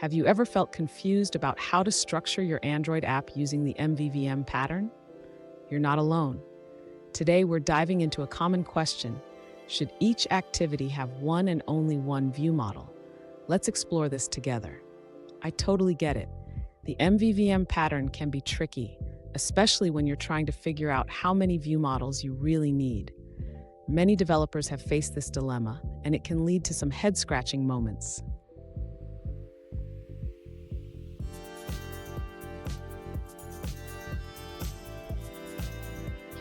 Have you ever felt confused about how to structure your Android app using the MVVM pattern? You're not alone. Today, we're diving into a common question. Should each activity have one and only one view model? Let's explore this together. I totally get it. The MVVM pattern can be tricky, especially when you're trying to figure out how many view models you really need. Many developers have faced this dilemma, and it can lead to some head-scratching moments.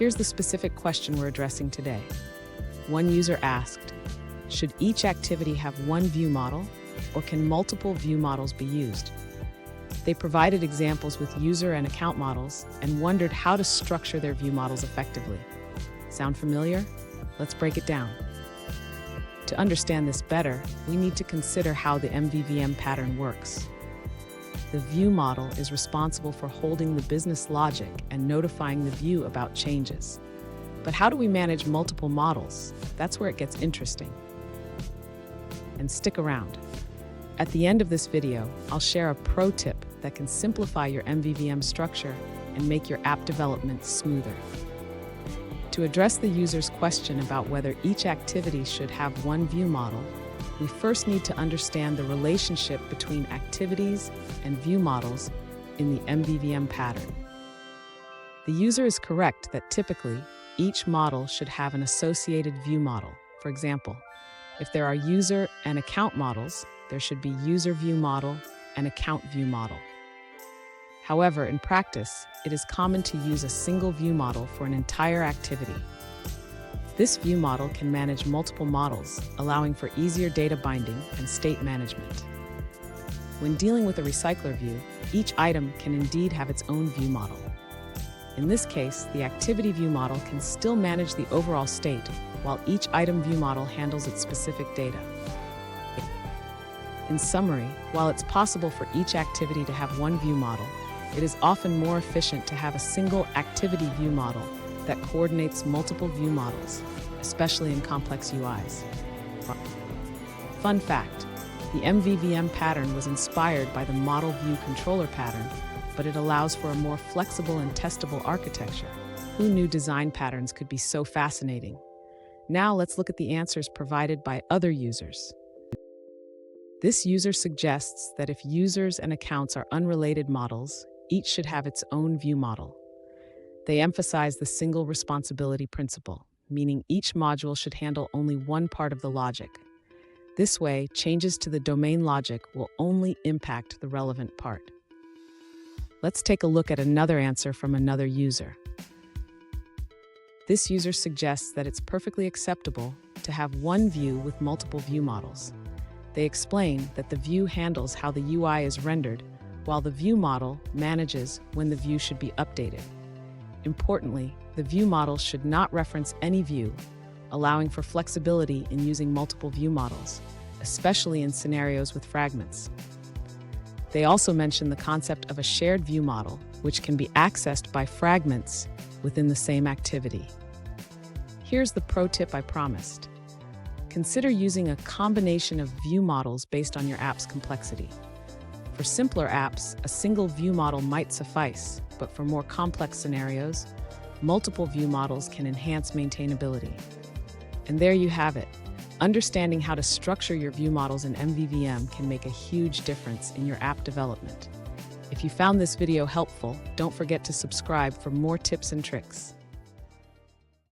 Here's the specific question we're addressing today. One user asked, should each activity have one view model, or can multiple view models be used? They provided examples with user and account models and wondered how to structure their view models effectively. Sound familiar? Let's break it down. To understand this better, we need to consider how the MVVM pattern works. The view model is responsible for holding the business logic and notifying the view about changes. But how do we manage multiple models? That's where it gets interesting. And stick around. At the end of this video, I'll share a pro tip that can simplify your MVVM structure and make your app development smoother. To address the user's question about whether each activity should have one view model, we first need to understand the relationship between activities and view models in the MVVM pattern. The user is correct that typically, each model should have an associated view model. For example, if there are user and account models, there should be user view model and account view model. However, in practice, it is common to use a single view model for an entire activity. This view model can manage multiple models, allowing for easier data binding and state management. When dealing with a recycler view, each item can indeed have its own view model. In this case, the activity view model can still manage the overall state, while each item view model handles its specific data. In summary, while it's possible for each activity to have one view model, it is often more efficient to have a single activity view model that coordinates multiple view models, especially in complex UIs. Fun fact, the MVVM pattern was inspired by the Model-View controller pattern, but it allows for a more flexible and testable architecture. Who knew design patterns could be so fascinating? Now let's look at the answers provided by other users. This user suggests that if users and accounts are unrelated models, each should have its own view model. They emphasize the single responsibility principle, meaning each module should handle only one part of the logic. This way, changes to the domain logic will only impact the relevant part. Let's take a look at another answer from another user. This user suggests that it's perfectly acceptable to have one view with multiple view models. They explain that the view handles how the UI is rendered, while the view model manages when the view should be updated. Importantly, the view model should not reference any view, allowing for flexibility in using multiple view models, especially in scenarios with fragments. They also mention the concept of a shared view model, which can be accessed by fragments within the same activity. Here's the pro tip I promised. Consider using a combination of view models based on your app's complexity. For simpler apps, a single view model might suffice, but for more complex scenarios, multiple view models can enhance maintainability. And there you have it. Understanding how to structure your view models in MVVM can make a huge difference in your app development. If you found this video helpful, don't forget to subscribe for more tips and tricks.